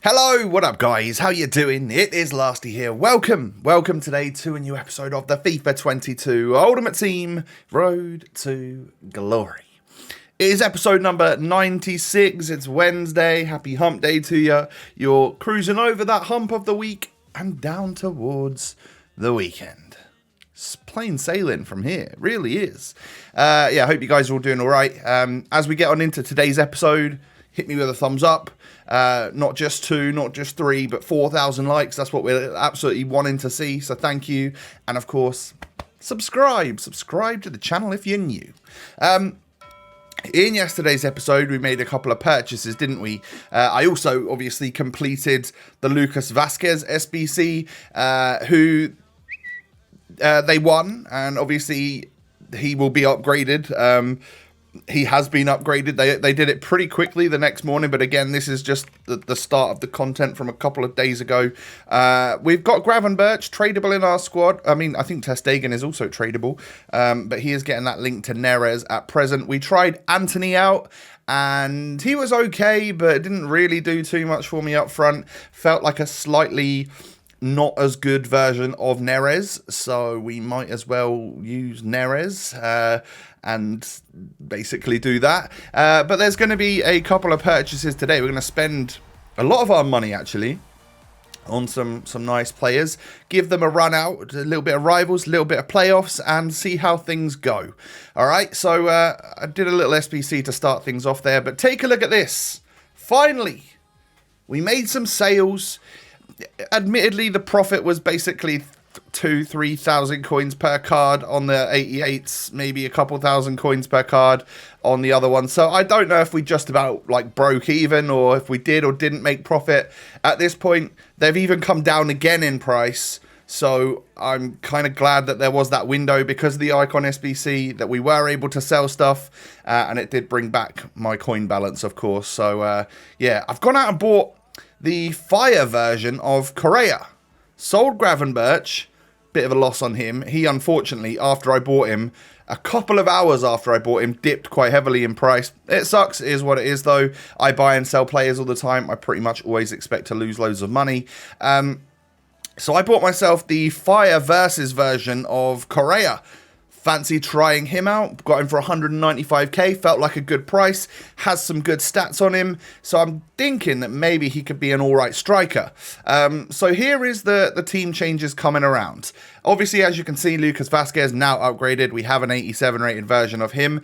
Hello, what up guys? How you doing? It is Lasty here. Welcome today to a new episode of the FIFA 22 Ultimate Team Road to Glory. It is episode number 96. It's Wednesday. Happy hump day to you. You're cruising over that hump of the week and down towards the weekend. It's plain sailing from here. It really is. I hope you guys are all doing all right. As we get on into today's episode, hit me with a thumbs up. Not just 2, not just 3, but 4,000 likes. That's what we're absolutely wanting to see. So thank you. And of course, subscribe to the channel if you're new. In yesterday's episode, we made a couple of purchases, didn't we? I also obviously completed the Lucas Vazquez SBC, who they won, and obviously he will be upgraded. He has been upgraded. They did it pretty quickly the next morning, but again, this is just the start of the content from a couple of days ago. We've got Gravenberch tradable in our squad. I mean, I think ter Stegen is also tradable, but he is getting that link to Neres at present. We tried Anthony out, and he was okay, but it didn't really do too much for me up front. Felt like a slightly not as good version of Neres, so we might as well use Neres and basically do that. But there's going to be a couple of purchases today. We're going to spend a lot of our money actually on some nice players, give them a run out, a little bit of rivals, a little bit of playoffs, and see how things go. All right, so I did a little SBC to start things off there, but take a look at this. Finally, we made some sales. Admittedly, the profit was basically 2,000-3,000 coins per card on the 88s, maybe a couple thousand coins per card on the other one. So I don't know if we just about like broke even, or if we did or didn't make profit. At this point, they've even come down again in price. So I'm kind of glad that there was that window because of the Icon SBC that we were able to sell stuff, and it did bring back my coin balance, of course. So yeah, I've gone out and bought the Fire version of Correa. Sold Gravenberch, bit of a loss on him. He, unfortunately, after I bought him, a couple of hours after I bought him, dipped quite heavily in price. It sucks, it is what it is though. I buy and sell players all the time. I pretty much always expect to lose loads of money. So I bought myself the Fire versus version of Correa. Fancy trying him out. Got him for 195k. Felt like a good price. Has some good stats on him. So I'm thinking that maybe he could be an alright striker. So here is the team changes coming around. Obviously, as you can see, Lucas Vazquez now upgraded. We have an 87 rated version of him.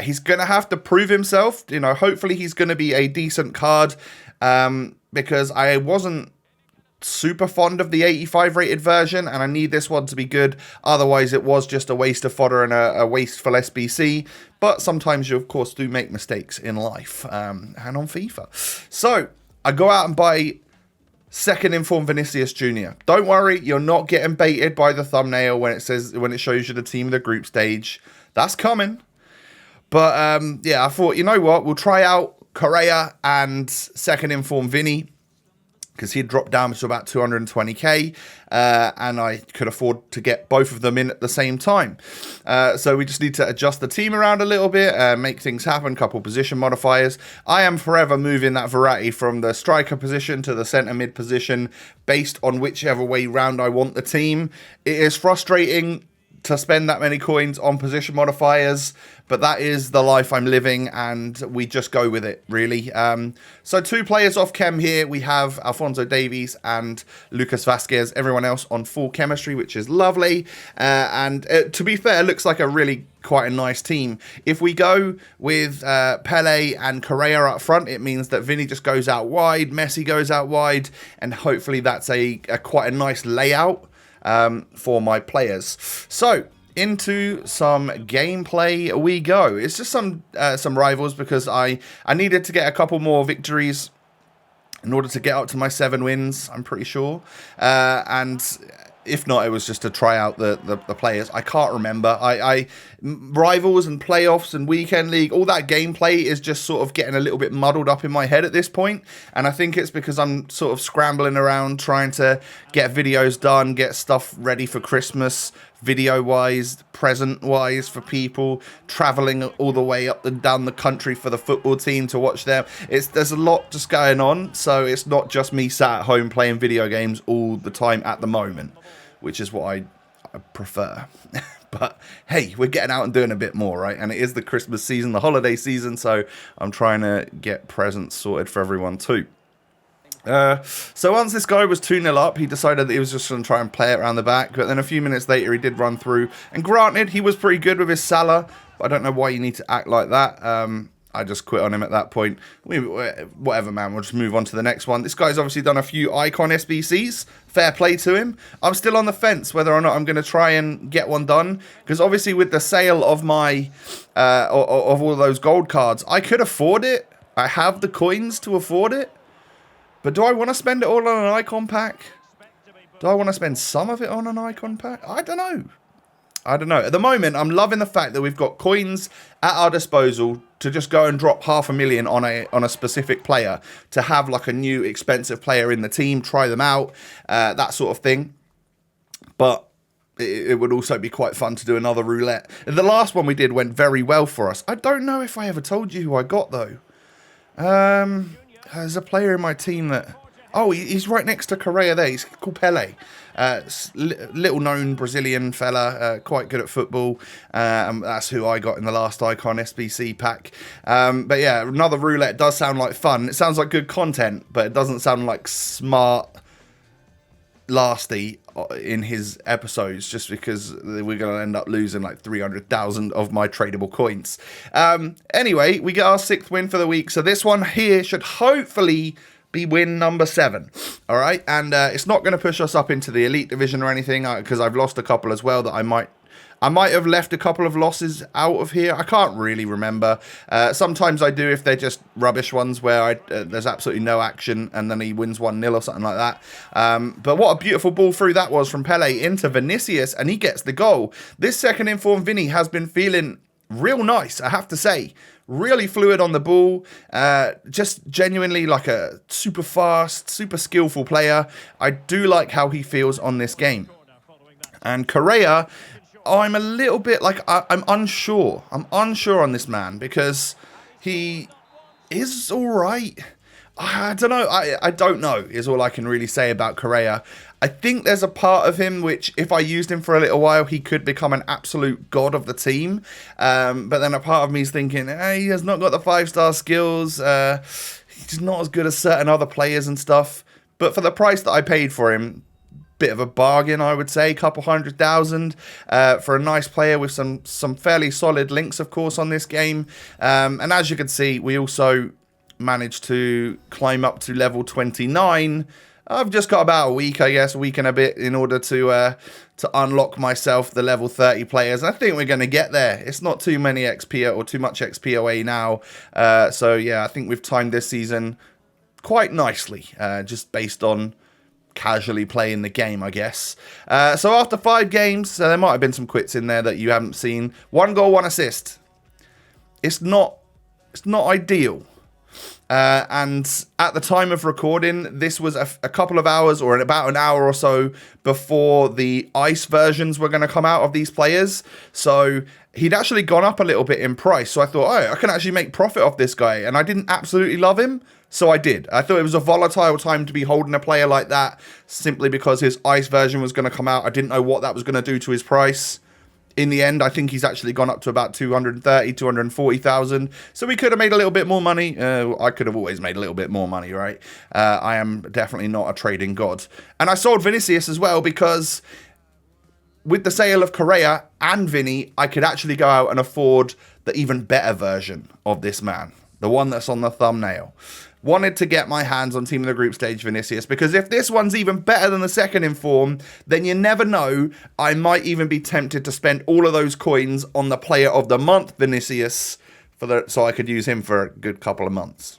He's going to have to prove himself. You know, hopefully he's going to be a decent card. Because I wasn't super fond of the 85 rated version, and I need this one to be good. Otherwise, it was just a waste of fodder and a wasteful SBC. But sometimes you, of course, do make mistakes in life and on FIFA. So I go out and buy second informed Vinicius Jnr. Don't worry, you're not getting baited by the thumbnail when it shows you the team of the group stage. That's coming. But yeah, I thought, you know what, we'll try out Correa and second informed Vinny, because he'd dropped down to about 220k, and I could afford to get both of them in at the same time. So we just need to adjust the team around a little bit, make things happen, couple position modifiers. I am forever moving that Verratti from the striker position to the centre mid position based on whichever way round I want the team. It is frustrating to spend that many coins on position modifiers, but that is the life I'm living, and we just go with it, really. So 2 players off chem here. We have Alphonso Davies and Lucas Vazquez. Everyone else on full chemistry, which is lovely. And to be fair, it looks like a really quite a nice team. If we go with Pele and Correa up front, it means that Vinny just goes out wide, Messi goes out wide, and hopefully that's a quite a nice layout for my players. So into some gameplay we go. It's just some rivals, because I needed to get a couple more victories in order to get up to my 7 wins, I'm pretty sure. And if not, it was just to try out the players. I can't remember. Rivals and playoffs and weekend league, all that gameplay is just sort of getting a little bit muddled up in my head at this point. And I think it's because I'm sort of scrambling around trying to get videos done, get stuff ready for Christmas, video-wise, present-wise for people, travelling all the way up and down the country for the football team to watch them. There's a lot just going on, so it's not just me sat at home playing video games all the time at the moment, which is what I prefer. But hey, we're getting out and doing a bit more, right? And it is the Christmas season, the holiday season, so I'm trying to get presents sorted for everyone too. So once this guy was 2-0 up, he decided that he was just going to try and play it around the back. But then a few minutes later, he did run through. And granted, he was pretty good with his Salah, but I don't know why you need to act like that. I just quit on him at that point. Whatever, man. We'll just move on to the next one. This guy's obviously done a few icon SBCs. Fair play to him. I'm still on the fence whether or not I'm going to try and get one done. Because obviously with the sale of my of all those gold cards, I could afford it. I have the coins to afford it. But do I want to spend it all on an icon pack? Do I want to spend some of it on an icon pack? I don't know. At the moment, I'm loving the fact that we've got coins at our disposal to just go and drop $500,000 on a specific player to have like a new expensive player in the team, try them out, that sort of thing. But it would also be quite fun to do another roulette. The last one we did went very well for us. I don't know if I ever told you who I got though. There's a player in my team that... Oh, he's right next to Correa there. He's called Pele. Little known Brazilian fella, quite good at football. That's who I got in the last Icon SBC pack. But yeah, another roulette does sound like fun. It sounds like good content, but it doesn't sound like smart Lasty in his episodes, just because we're going to end up losing like 300,000 of my tradable coins. Anyway, we get our 6th win for the week. So this one here should hopefully be win number 7. All right. And it's not going to push us up into the elite division or anything, because I've lost a couple as well that I might have left a couple of losses out of here. I can't really remember. Sometimes I do if they're just rubbish ones where there's absolutely no action and then he wins 1-0 or something like that. But what a beautiful ball through that was from Pele into Vinicius, and he gets the goal. This second informed Vinny has been feeling real nice, I have to say. Really fluid on the ball, just genuinely like a super fast, super skillful player. I do like how he feels on this game. And Correa, I'm a little bit like, I'm unsure. I'm unsure on this man because he is all right. I don't know. I don't know is all I can really say about Correa. I think there's a part of him which, if I used him for a little while, he could become an absolute god of the team. But then a part of me is thinking, hey, he has not got the 5-star skills. He's not as good as certain other players and stuff. But for the price that I paid for him, bit of a bargain, I would say, couple 100,000 for a nice player with some fairly solid links, of course, on this game. And as you can see, we also managed to climb up to level 29. I've just got about a week, I guess, a week and a bit in order to unlock myself the level 30 players. I think we're going to get there. It's not too many XP or too much XP away now. So yeah, I think we've timed this season quite nicely, just based on casually playing the game, I guess. So after 5 games, there might have been some quits in there that you haven't seen. 1 goal, 1 assist. It's not ideal. And at the time of recording, this was a couple of hours or about an hour or so before the ice versions were going to come out of these players. So he'd actually gone up a little bit in price. So I thought, oh, I can actually make profit off this guy. And I didn't absolutely love him. So I did. I thought it was a volatile time to be holding a player like that simply because his ice version was going to come out. I didn't know what that was going to do to his price. In the end, I think he's actually gone up to about 230, 240,000. So we could have made a little bit more money. I could have always made a little bit more money, right? I am definitely not a trading god. And I sold Vinicius as well because with the sale of Correa and Vinny, I could actually go out and afford the even better version of this man. The one that's on the thumbnail. Wanted to get my hands on Team of the Group Stage Vinicius, because if this one's even better than the second in form, then you never know. I might even be tempted to spend all of those coins on the Player of the Month Vinicius so I could use him for a good couple of months.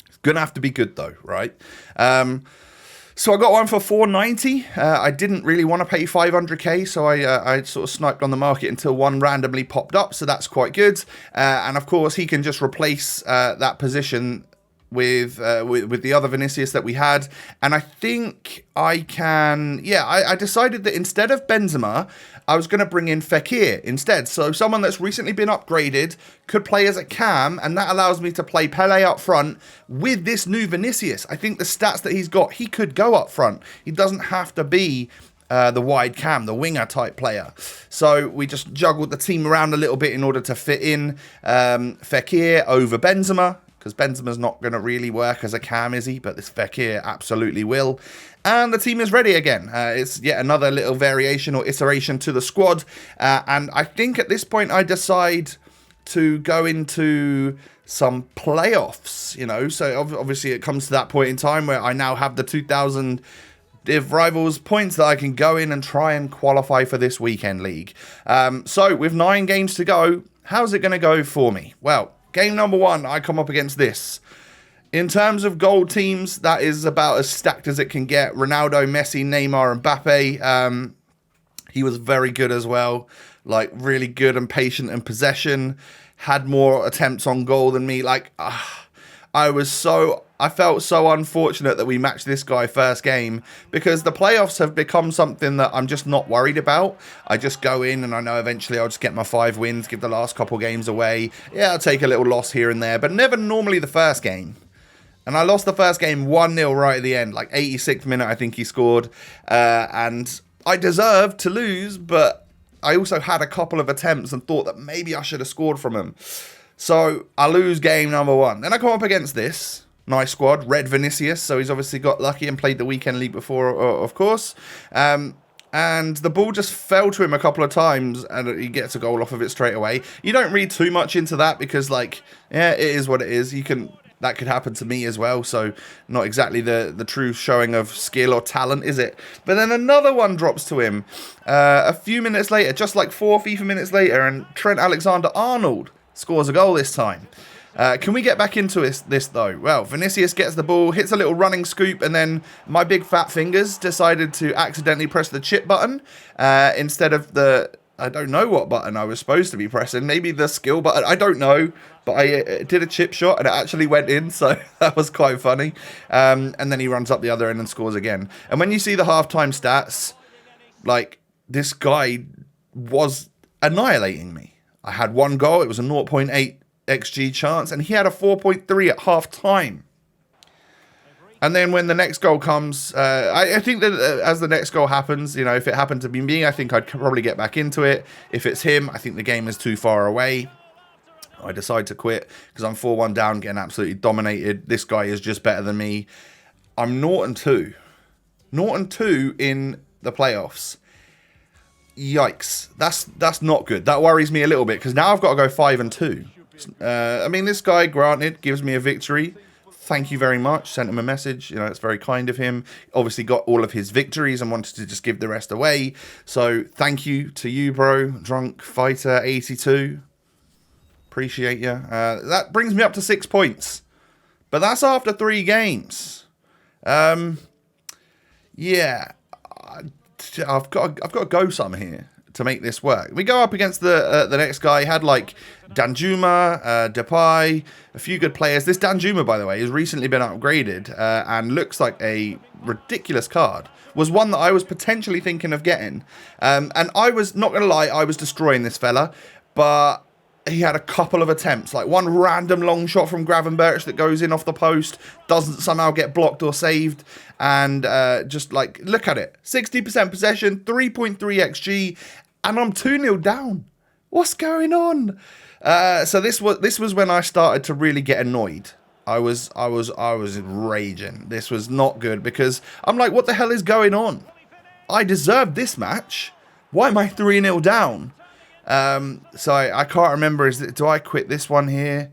It's going to have to be good though, right? So I got one for 490. I didn't really want to pay 500k, so I sort of sniped on the market until one randomly popped up, so that's quite good. And of course, he can just replace that position with the other Vinicius that we had, and I think I can. Yeah, I decided that instead of Benzema, I was going to bring in Fekir instead. So someone that's recently been upgraded could play as a cam, and that allows me to play Pele up front with this new Vinicius. I think the stats that he's got, he could go up front. He doesn't have to be the wide cam, the winger type player. So we just juggled the team around a little bit in order to fit in Fekir over Benzema, because Benzema's not going to really work as a cam, is he? But this Fekir absolutely will. And the team is ready again. It's yet another little variation or iteration to the squad. And I think at this point I decide to go into some playoffs, you know. So obviously it comes to that point in time where I now have the 2,000 Div Rivals points that I can go in and try and qualify for this weekend league. So with 9 games to go, how's it going to go for me? Well, game number 1, I come up against this. In terms of gold teams, that is about as stacked as it can get. Ronaldo, Messi, Neymar, and Mbappe. He was very good as well. Like, really good and patient in possession. Had more attempts on goal than me. Like, I felt so unfortunate that we matched this guy first game, because the playoffs have become something that I'm just not worried about. I just go in and I know eventually I'll just get my 5 wins, give the last couple games away. Yeah, I'll take a little loss here and there, but never normally the first game. And I lost the first game 1-0 right at the end, like 86th minute I think he scored. And I deserved to lose, but I also had a couple of attempts and thought that maybe I should have scored from him. So I lose game number 1. Then I come up against this nice squad, Red Vinicius. So he's obviously got lucky and played the weekend league before, of course. And the ball just fell to him a couple of times and he gets a goal off of it straight away. You don't read too much into that because, like, yeah, it is what it is. That could happen to me as well. So not exactly the true showing of skill or talent, is it? But then another one drops to him a few minutes later, just like 4 FIFA minutes later, and Trent Alexander-Arnold scores a goal this time. Can we get back into this though? Well, Vinicius gets the ball, hits a little running scoop, and then my big fat fingers decided to accidentally press the chip button instead of the... I don't know what button I was supposed to be pressing. Maybe the skill button. I don't know. But I did a chip shot and it actually went in. So that was quite funny. And then he runs up the other end and scores again. And when you see the halftime stats, like, this guy was annihilating me. I had 1 goal. It was a 0.8 XG chance. And he had a 4.3 at halftime. And then when the next goal comes, I think that as the next goal happens, you know, if it happened to be me, I think I'd probably get back into it. If it's him, I think the game is too far away. I decide to quit because I'm 4-1 down, getting absolutely dominated. This guy is just better than me. I'm 0-2. 0-2 in the playoffs. Yikes. That's not good. That worries me a little bit because now I've got to go 5-2. I mean, this guy, granted, gives me a victory. Thank you very much. Sent him a message. You know, it's very kind of him. Obviously got all of his victories and wanted to just give the rest away. So thank you to you, bro. Drunk Fighter 82. Appreciate you. That brings me up to 6 points. But that's after 3 games. Yeah. I've got to go some here to make this work. We go up against the next guy. He had like Danjuma, Depay, a few good players. This Danjuma, by the way, has recently been upgraded and looks like a ridiculous card. Was one that I was potentially thinking of getting. And I was, not going to lie, I was destroying this fella. But he had a couple of attempts, like one random long shot from Gravenberch that goes in off the post, doesn't somehow get blocked or saved, and just like, look at it, 60% possession, 3.3 XG, and I'm 2-0 down. What's going on? So this was when I started to really get annoyed. I was raging. This was not good because I'm like, what the hell is going on? I deserved this match. Why am I 3-0 down? So I can't remember. Do I quit this one here?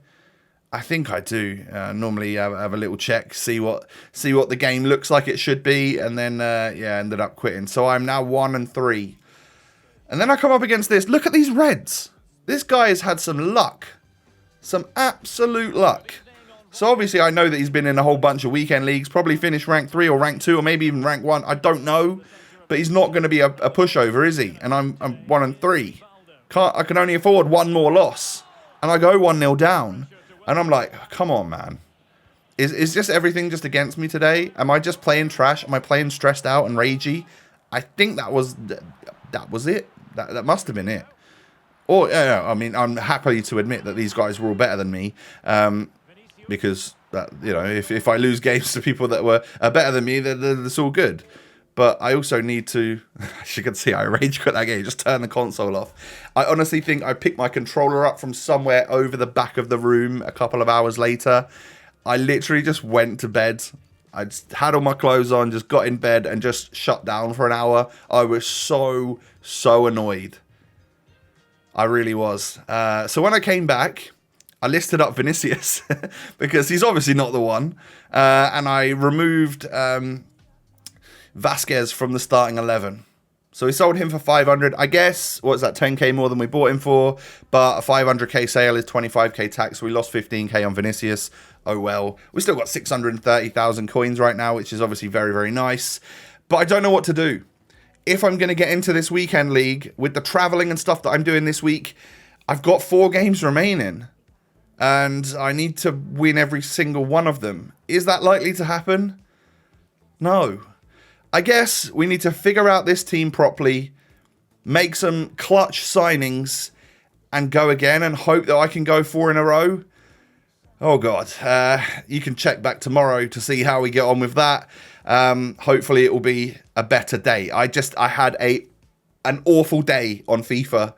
I think I do. Normally have a little check, see what the game looks like it should be, and then ended up quitting. So I'm now 1-3, and then I come up against this. Look at these Reds. This guy has had some luck, some absolute luck. So obviously I know that he's been in a whole bunch of weekend leagues, probably finished rank 3 or rank 2 or maybe even rank 1. I don't know, but he's not going to be a pushover, is he? And I'm 1-3. I can only afford 1 more loss. And I go 1-0 down. And I'm like, come on, man. Is just everything just against me today? Am I just playing trash? Am I playing stressed out and ragey? I think that was it. That must have been it. Or, I mean, I'm happy to admit that these guys were all better than me. Because, you know, if I lose games to people that are better than me, then it's all good. But I also need to, as you can see, I rage quit that game. Just turn the console off. I honestly think I picked my controller up from somewhere over the back of the room a couple of hours later. I literally just went to bed. I just had all my clothes on, just got in bed and just shut down for an hour. I was so annoyed. I really was. So when I came back, I listed up Vinicius because he's obviously not the one. And I removed Vasquez from the starting 11. So we sold him for 500. I guess, what's that, 10k more than we bought him for. But a 500k sale is 25k tax. So we lost 15k on Vinicius. Oh well. We still got 630,000 coins right now, which is obviously very nice. But I don't know what to do. If I'm going to get into this weekend league, with the traveling and stuff that I'm doing this week, I've got 4 games remaining. And I need to win every single one of them. Is that likely to happen? No. I guess we need to figure out this team properly, make some clutch signings, and go again and hope that I can go 4 in a row. Oh, God. You can check back tomorrow to see how we get on with that. Hopefully it will be a better day. I had an awful day on FIFA.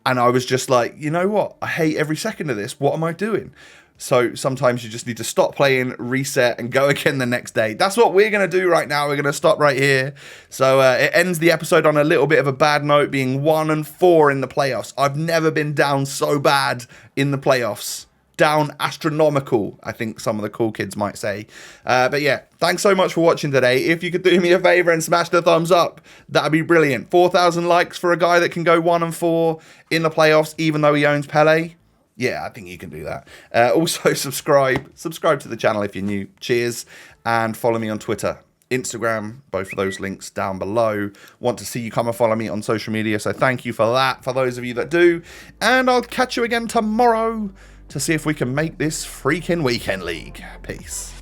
And I was just like, you know what? I hate every second of this. What am I doing? So sometimes you just need to stop playing, reset, and go again the next day. That's what we're going to do right now. We're going to stop right here. So it ends the episode on a little bit of a bad note, being 1-4 in the playoffs. I've never been down so bad in the playoffs. Down astronomical, I think some of the cool kids might say. But yeah, thanks so much for watching today. If you could do me a favor and smash the thumbs up, that'd be brilliant. 4,000 likes for a guy that can go 1-4 in the playoffs, even though he owns Pele. Yeah, I think you can do that. Also, subscribe to the channel if you're new. Cheers. And follow me on Twitter, Instagram, both of those links down below. Want to see you come and follow me on social media, so thank you for that, for those of you that do. And I'll catch you again tomorrow to see if we can make this freaking weekend league. Peace.